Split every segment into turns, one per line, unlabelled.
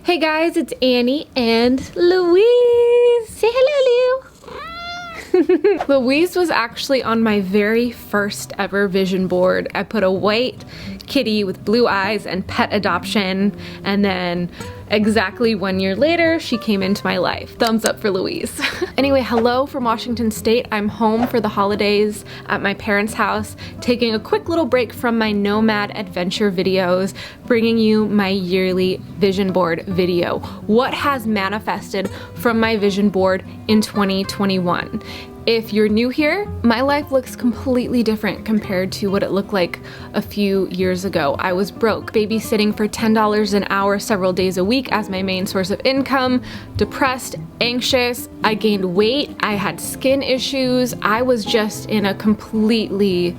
Hey guys, it's Annie and Louise. Say hello, Lou. Louise was actually on my very first ever vision board. I put a white kitty with blue eyes and pet adoption, and then exactly 1 year later, she came into my life. Thumbs up for Louise. Anyway, hello from Washington State. I'm home for the holidays at my parents' house, taking a quick little break from my nomad adventure videos, bringing you my yearly vision board video. What has manifested from my vision board in 2021? If you're new here, my life looks completely different compared to what it looked like a few years ago. I was broke, babysitting for $10 an hour several days a week as my main source of income, depressed, anxious, I gained weight, I had skin issues, I was just in a completely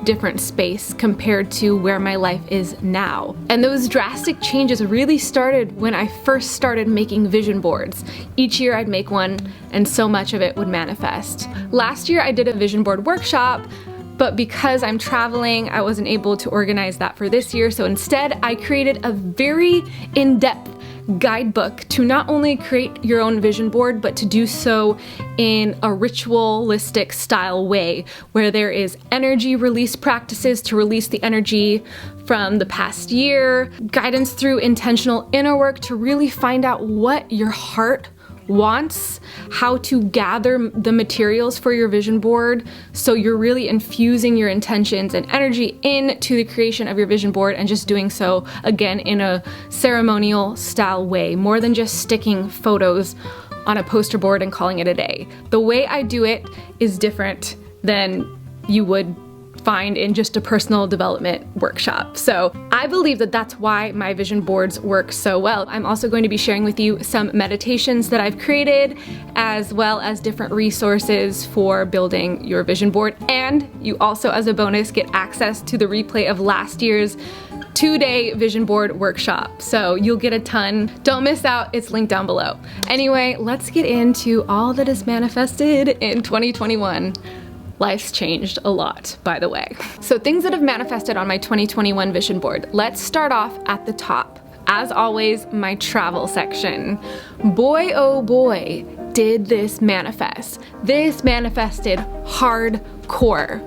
different space compared to where my life is now. And those drastic changes really started when I first started making vision boards. Each year I'd make one and so much of it would manifest. Last year I did a vision board workshop, but because I'm traveling, I wasn't able to organize that for this year. So instead I created a very in-depth guidebook to not only create your own vision board, but to do so in a ritualistic style way, where there is energy release practices to release the energy from the past year, guidance through intentional inner work to really find out what your heart wants, how to gather the materials for your vision board so you're really infusing your intentions and energy into the creation of your vision board, and just doing so again in a ceremonial style way, more than just sticking photos on a poster board and calling it a day. The way I do it is different than you would find in just a personal development workshop. So I believe that that's why my vision boards work so well. I'm also going to be sharing with you some meditations that I've created, as well as different resources for building your vision board. And you also, as a bonus, get access to the replay of last year's 2-day vision board workshop. So you'll get a ton. Don't miss out, it's linked down below. Anyway, let's get into all that is manifested in 2021. Life's changed a lot, by the way. So things that have manifested on my 2021 vision board. Let's start off at the top. As always, my travel section. Boy, oh boy, did this manifest. This manifested hardcore.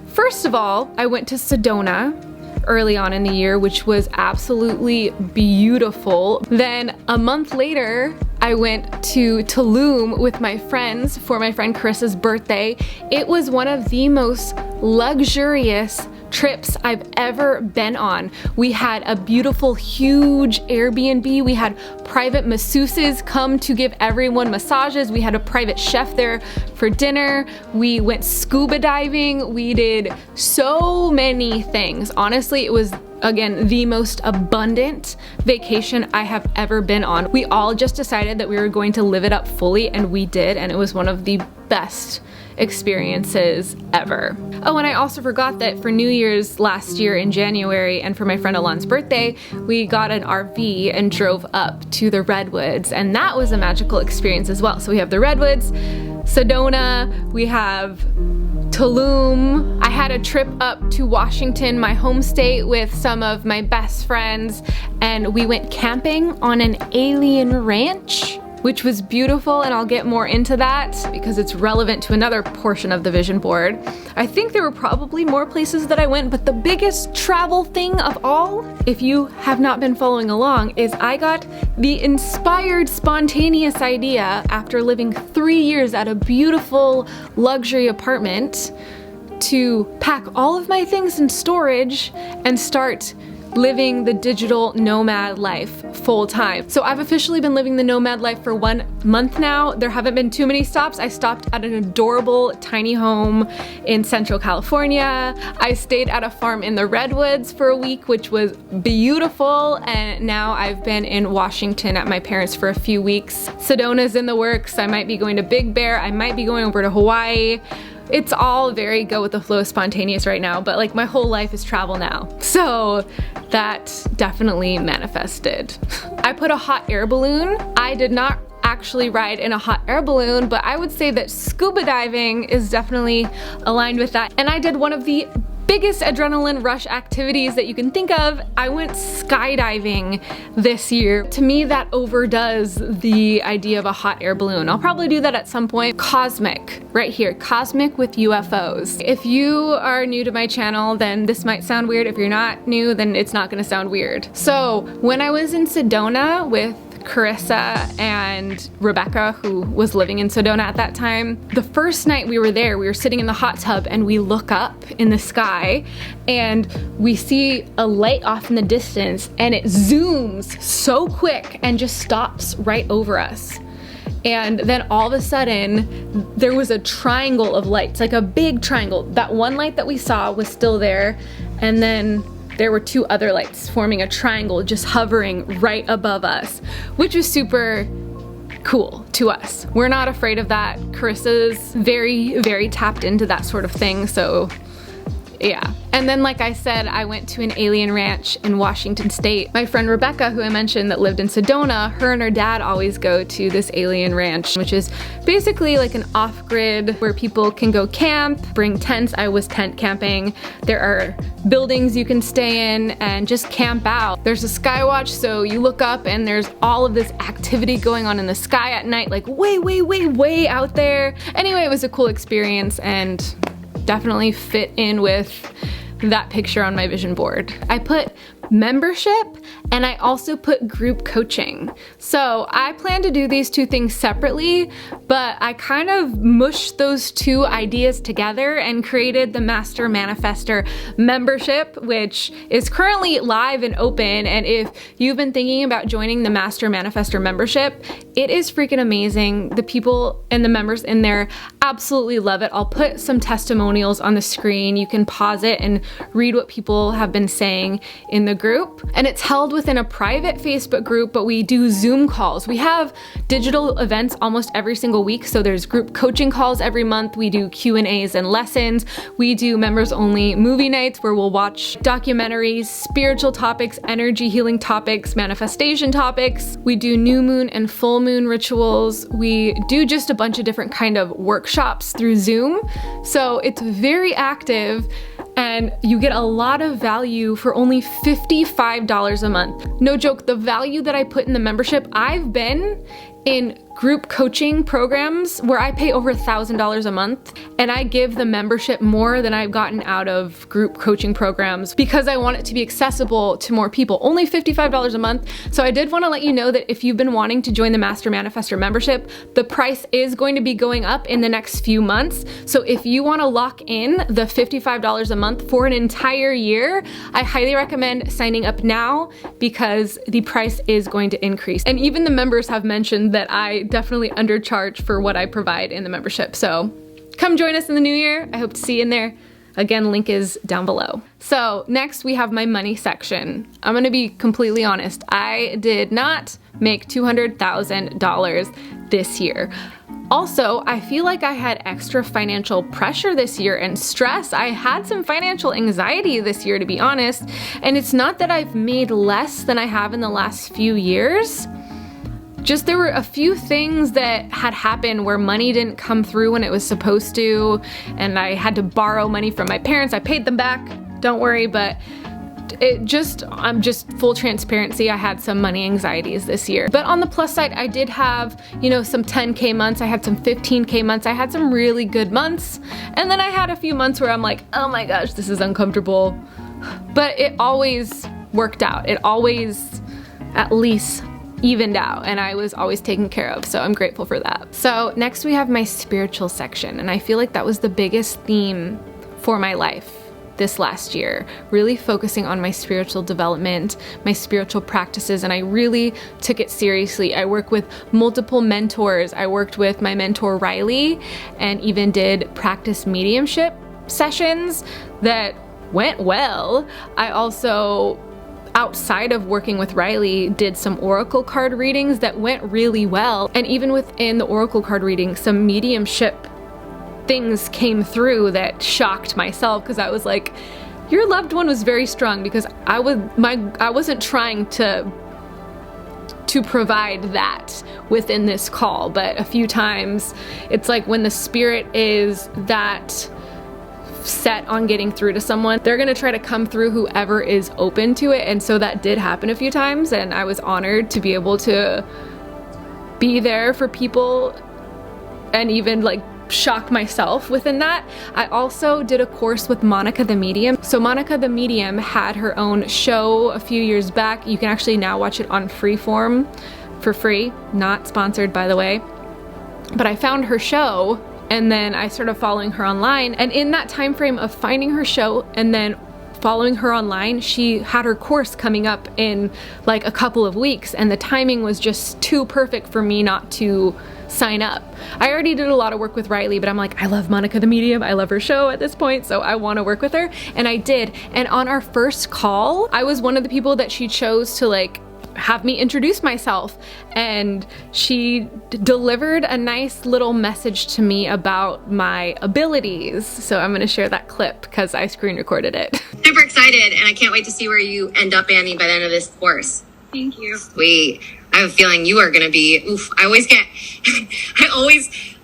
First of all, I went to Sedona early on in the year, which was absolutely beautiful. Then a month later, I went to Tulum with my friends for my friend Carissa's birthday. It was one of the most luxurious trips I've ever been on. We had a beautiful, huge Airbnb. We had private masseuses come to give everyone massages. We had a private chef there for dinner. We went scuba diving. We did so many things. Honestly, it was, again, the most abundant vacation I have ever been on. We all just decided that we were going to live it up fully, and we did, and it was one of the best experiences ever. Oh, and I also forgot that for New Year's last year in January, and for my friend Alon's birthday, we got an RV and drove up to the Redwoods, and that was a magical experience as well. So we have the Redwoods, Sedona, we have Tulum. I had a trip up to Washington, my home state, with some of my best friends, and we went camping on an alien ranch, which was beautiful, and I'll get more into that because it's relevant to another portion of the vision board. I think there were probably more places that I went, but the biggest travel thing of all, if you have not been following along, is I got the inspired, spontaneous idea after living 3 years at a beautiful luxury apartment to pack all of my things in storage and start living the digital nomad life full time. So I've officially been living the nomad life for 1 month now. There haven't been too many stops. I stopped at an adorable tiny home in Central California. I stayed at a farm in the Redwoods for a week, which was beautiful. And now I've been in Washington at my parents' for a few weeks. Sedona's in the works. I might be going to Big Bear. I might be going over to Hawaii. It's all very go with the flow, spontaneous right now, but like my whole life is travel now. So that definitely manifested. I put a hot air balloon. I did not actually ride in a hot air balloon, but I would say that scuba diving is definitely aligned with that. And I did one of the biggest adrenaline rush activities that you can think of. I went skydiving this year. To me, that overdoes the idea of a hot air balloon. I'll probably do that at some point. Cosmic, right here, cosmic with UFOs. If you are new to my channel, then this might sound weird. If you're not new, then it's not gonna sound weird. So when I was in Sedona with Carissa and Rebecca, who was living in Sedona at that time, the first night we were there, we were sitting in the hot tub and we look up in the sky and we see a light off in the distance and it zooms so quick and just stops right over us. And then all of a sudden, there was a triangle of lights, like a big triangle. That one light that we saw was still there, and then there were two other lights forming a triangle just hovering right above us, which was super cool to us. We're not afraid of that. Carissa's very, very tapped into that sort of thing, so yeah. And then, like I said, I went to an alien ranch in Washington State. My friend Rebecca, who I mentioned that lived in Sedona, her and her dad always go to this alien ranch, which is basically like an off-grid where people can go camp, bring tents. I was tent camping. There are buildings you can stay in and just camp out. There's a sky watch, so you look up and there's all of this activity going on in the sky at night, like way, way, way, way out there. Anyway, it was a cool experience and definitely fit in with that picture on my vision board. I put membership and I also put group coaching. So I plan to do these two things separately, but I kind of mushed those two ideas together and created the Master Manifestor membership, which is currently live and open. And if you've been thinking about joining the Master Manifestor membership, it is freaking amazing. The people and the members in there absolutely love it. I'll put some testimonials on the screen. You can pause it and read what people have been saying in the group. And it's held within a private Facebook group, but we do Zoom calls. We have digital events almost every single week. So there's group coaching calls every month. We do Q&As and lessons. We do members only movie nights where we'll watch documentaries, spiritual topics, energy healing topics, manifestation topics. We do new moon and full moon rituals. We do just a bunch of different kind of workshops through Zoom. So it's very active and you get a lot of value for only $55 a month. No joke, the value that I put in the membership, I've been in group coaching programs where I pay over $1,000 a month and I give the membership more than I've gotten out of group coaching programs because I want it to be accessible to more people. Only $55 a month. So I did want to let you know that if you've been wanting to join the Master Manifestor membership, the price is going to be going up in the next few months. So if you want to lock in the $55 a month for an entire year, I highly recommend signing up now because the price is going to increase. And even the members have mentioned that I definitely undercharge for what I provide in the membership. So come join us in the new year. I hope to see you in there. Again, link is down below. So next we have my money section. I'm gonna be completely honest. I did not make $200,000 this year. Also, I feel like I had extra financial pressure this year and stress. I had some financial anxiety this year, to be honest. And it's not that I've made less than I have in the last few years. Just there were a few things that had happened where money didn't come through when it was supposed to, and I had to borrow money from my parents. I paid them back, don't worry, but I'm just full transparency. I had some money anxieties this year. But on the plus side, I did have, you know, some 10K months. I had some 15K months. I had some really good months. And then I had a few months where I'm like, oh my gosh, this is uncomfortable. But it always worked out. It always at least evened out and I was always taken care of, so I'm grateful for that. So next we have my spiritual section, and I feel like that was the biggest theme for my life this last year, really focusing on my spiritual development, my spiritual practices, and I really took it seriously. I work with multiple mentors. I worked with my mentor Riley and even did practice mediumship sessions that went well. I also, outside of working with Riley, did some oracle card readings that went really well. And even within the oracle card reading, some mediumship things came through that shocked myself because I was like, your loved one was very strong, because I wasn't trying to provide that within this call, but a few times it's like when the spirit is that set on getting through to someone, they're gonna try to come through whoever is open to it. And so that did happen a few times, and I was honored to be able to be there for people and even like shock myself within that. I also did a course with Monica the Medium. So Monica the Medium had her own show a few years back. You can actually now watch it on Freeform for free, not sponsored by the way. But I found her show and then I started following her online, and in that time frame of finding her show and then following her online, she had her course coming up in like a couple of weeks, and the timing was just too perfect for me not to sign up. I already did a lot of work with Riley, but I'm like, I love Monica the Medium, I love her show at this point, so I want to work with her, and I did. And on our first call, I was one of the people that she chose to like have me introduce myself, and she delivered a nice little message to me about my abilities. So I'm gonna share that clip because I screen recorded it.
Super excited, and I can't wait to see where you end up, Annie, by the end of this course.
Thank you.
Sweet. I have a feeling you are gonna be, oof, I always get,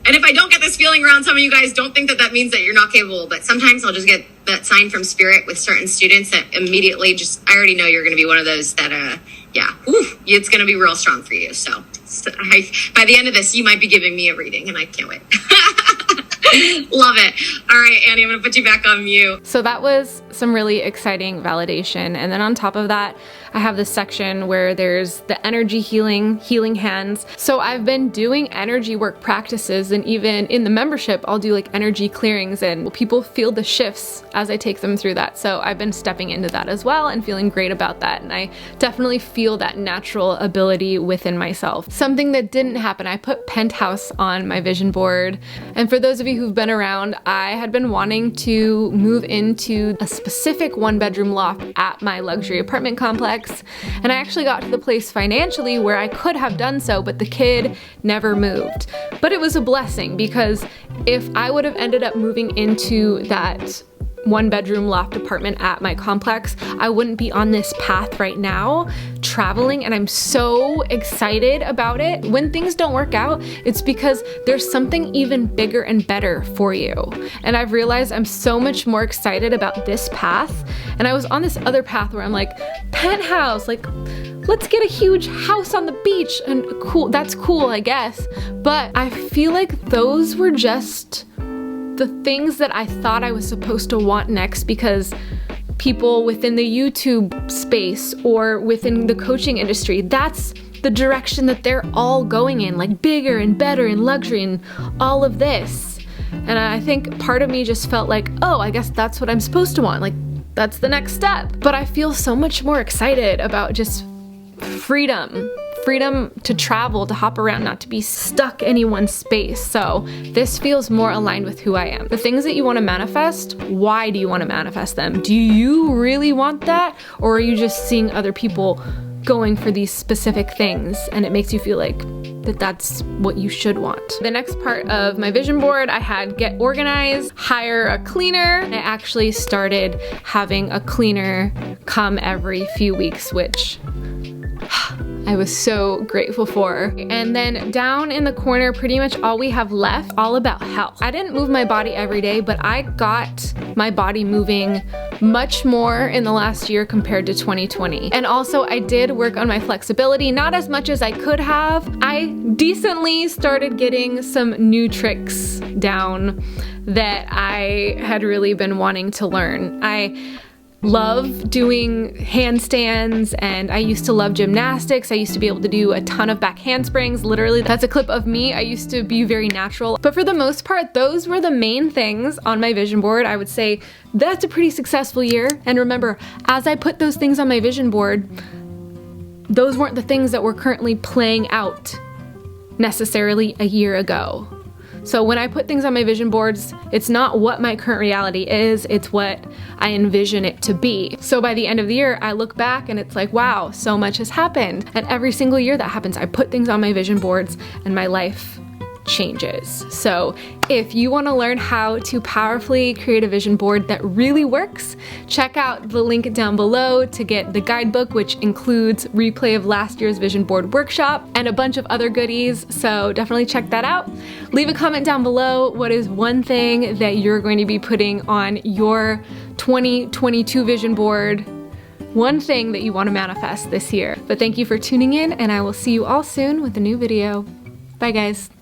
and if I don't get this feeling around some of you guys, don't think that that means that you're not capable, but sometimes I'll just get that sign from spirit with certain students that immediately just, I already know you're gonna be one of those that, yeah, oof, it's gonna be real strong for you. So by the end of this, you might be giving me a reading, and I can't wait. Love it. All right, Annie, I'm gonna put you back on mute.
So that was some really exciting validation. And then on top of that, I have this section where there's the energy healing hands. So I've been doing energy work practices, and even in the membership, I'll do like energy clearings, and people feel the shifts as I take them through that. So I've been stepping into that as well and feeling great about that. And I definitely feel that natural ability within myself. Something that didn't happen, I put Penthouse on my vision board. And for those of you who've been around, I had been wanting to move into a specific 1-bedroom loft at my luxury apartment complex. And I actually got to the place financially where I could have done so, but the kid never moved. But it was a blessing, because if I would have ended up moving into that 1-bedroom loft apartment at my complex, I wouldn't be on this path right now traveling, and I'm so excited about it. When things don't work out, it's because there's something even bigger and better for you. And I've realized I'm so much more excited about this path. And I was on this other path where I'm like, penthouse, like, let's get a huge house on the beach, and cool, that's cool, I guess. But I feel like those were just the things that I thought I was supposed to want next, because people within the YouTube space or within the coaching industry, that's the direction that they're all going in, like bigger and better and luxury and all of this. And I think part of me just felt like, oh, I guess that's what I'm supposed to want. Like, that's the next step. But I feel so much more excited about just freedom to travel, to hop around, not to be stuck in any one space. So this feels more aligned with who I am. The things that you want to manifest, why do you want to manifest them? Do you really want that? Or are you just seeing other people going for these specific things and it makes you feel like that's what you should want? The next part of my vision board, I had get organized, hire a cleaner. I actually started having a cleaner come every few weeks, which I was so grateful for. And then down in the corner, pretty much all we have left, all about health. I didn't move my body every day, but I got my body moving much more in the last year compared to 2020. And also I did work on my flexibility, not as much as I could have. I decently started getting some new tricks down that I had really been wanting to learn. I love doing handstands, and I used to love gymnastics. I used to be able to do a ton of back handsprings. Literally, that's a clip of me. I used to be very natural. But for the most part, those were the main things on my vision board. I would say that's a pretty successful year. And remember, as I put those things on my vision board, those weren't the things that were currently playing out necessarily a year ago. So when I put things on my vision boards, it's not what my current reality is, it's what I envision it to be. So by the end of the year, I look back and it's like, wow, so much has happened. And every single year that happens, I put things on my vision boards and my life changes. So if you want to learn how to powerfully create a vision board that really works, check out the link down below to get the guidebook, which includes replay of last year's vision board workshop and a bunch of other goodies. So definitely check that out. Leave a comment down below. What is one thing that you're going to be putting on your 2022 vision board? One thing that you want to manifest this year. But thank you for tuning in, and I will see you all soon with a new video. Bye guys.